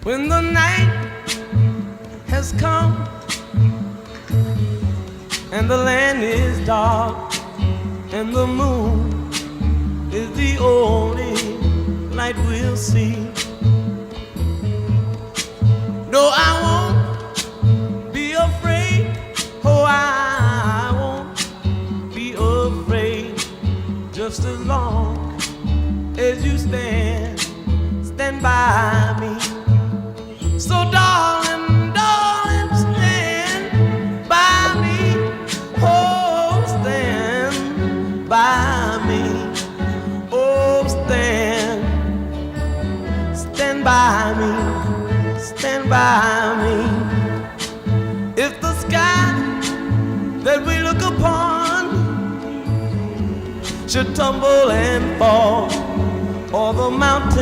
When the night has come and the land is dark and the moon is the only light we'll see. No, I won't be afraid. Oh, I won't be afraid. Just as long as you stand by me. So darling, darling, stand by me. Oh, stand by me. Oh, stand by me. Stand by me. If the sky that we look upon should tumble and fall, or the mountain